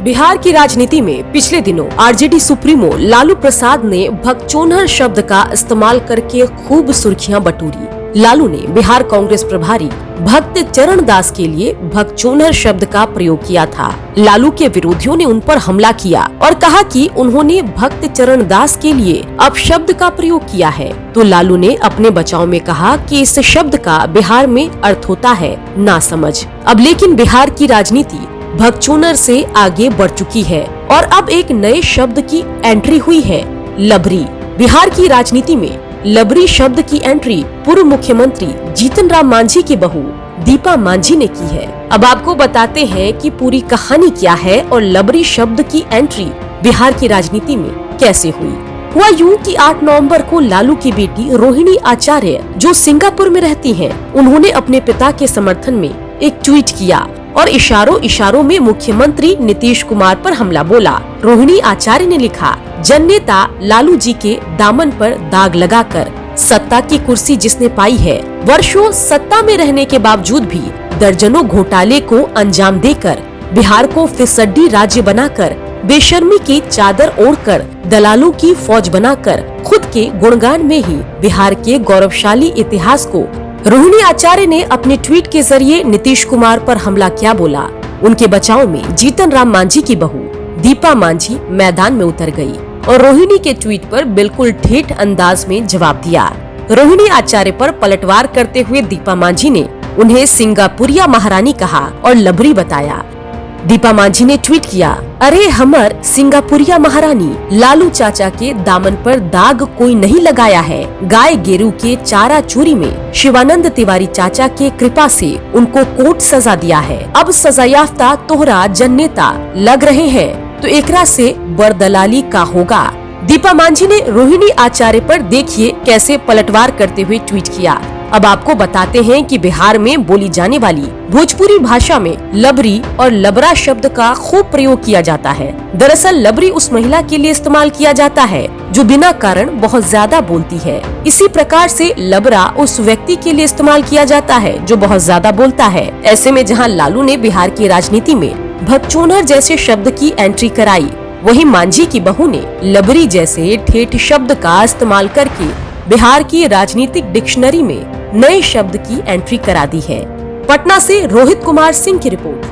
बिहार की राजनीति में पिछले दिनों आरजेडी सुप्रीमो लालू प्रसाद ने भगचोनहर शब्द का इस्तेमाल करके खूब सुर्खियां बटोरी। लालू ने बिहार कांग्रेस प्रभारी भक्त चरण दास के लिए भगचोनहर शब्द का प्रयोग किया था। लालू के विरोधियों ने उन पर हमला किया और कहा कि उन्होंने भक्त चरण दास के लिए अपशब्द का प्रयोग किया है। तो लालू ने अपने बचाव में कहा कि इस शब्द का बिहार में अर्थ होता है नासमझ। अब लेकिन बिहार की राजनीति भगचोनहर से आगे बढ़ चुकी है और अब एक नए शब्द की एंट्री हुई है, लबरी। बिहार की राजनीति में लबरी शब्द की एंट्री पूर्व मुख्यमंत्री जीतन राम मांझी की बहू दीपा मांझी ने की है। अब आपको बताते हैं कि पूरी कहानी क्या है और लबरी शब्द की एंट्री बिहार की राजनीति में कैसे हुई। हुआ यूं कि 8 नवंबर को लालू की बेटी रोहिणी आचार्य, जो सिंगापुर में रहती हैं, उन्होंने अपने पिता के समर्थन में एक ट्वीट किया और इशारों इशारों में मुख्यमंत्री नीतीश कुमार पर हमला बोला। रोहिणी आचार्य ने लिखा, जननेता लालू जी के दामन पर दाग लगाकर सत्ता की कुर्सी जिसने पाई है, वर्षों सत्ता में रहने के बावजूद भी दर्जनों घोटाले को अंजाम देकर बिहार को फिसड्डी राज्य बनाकर बेशर्मी की चादर ओढ़कर दलालों की फौज बनाकर खुद के गुणगान में ही बिहार के गौरवशाली इतिहास को रोहिणी आचार्य ने अपने ट्वीट के जरिए नीतीश कुमार पर हमला क्या बोला। उनके बचाव में जीतन राम मांझी की बहू दीपा मांझी मैदान में उतर गई और रोहिणी के ट्वीट पर बिल्कुल ठेठ अंदाज में जवाब दिया। रोहिणी आचार्य पर पलटवार करते हुए दीपा मांझी ने उन्हें सिंगापुरिया महारानी कहा और लबरी बताया। दीपा मांझी ने ट्वीट किया, अरे हमर सिंगापुरिया महारानी, लालू चाचा के दामन पर दाग कोई नहीं लगाया है। गाय गेरू के चारा चोरी में शिवानंद तिवारी चाचा के कृपा से उनको कोर्ट सजा दिया है। अब सजायाफ्ता तोहरा जननेता लग रहे हैं तो एकरा से बरदलाली का होगा। दीपा मांझी ने रोहिणी आचार्य पर देखिए कैसे पलटवार करते हुए ट्वीट किया। अब आपको बताते हैं कि बिहार में बोली जाने वाली भोजपुरी भाषा में लबरी और लबरा शब्द का खूब प्रयोग किया जाता है। दरअसल लबरी उस महिला के लिए इस्तेमाल किया जाता है जो बिना कारण बहुत ज्यादा बोलती है। इसी प्रकार से लबरा उस व्यक्ति के लिए इस्तेमाल किया जाता है जो बहुत ज्यादा बोलता है। ऐसे में जहाँ लालू ने बिहार की राजनीति में भगचोनहर जैसे शब्द की एंट्री कराई, वहीं मांझी की बहू ने लबरी जैसे ठेठ शब्द का इस्तेमाल करके बिहार की राजनीतिक डिक्शनरी में नए शब्द की एंट्री करा दी है। पटना से रोहित कुमार सिंह की रिपोर्ट।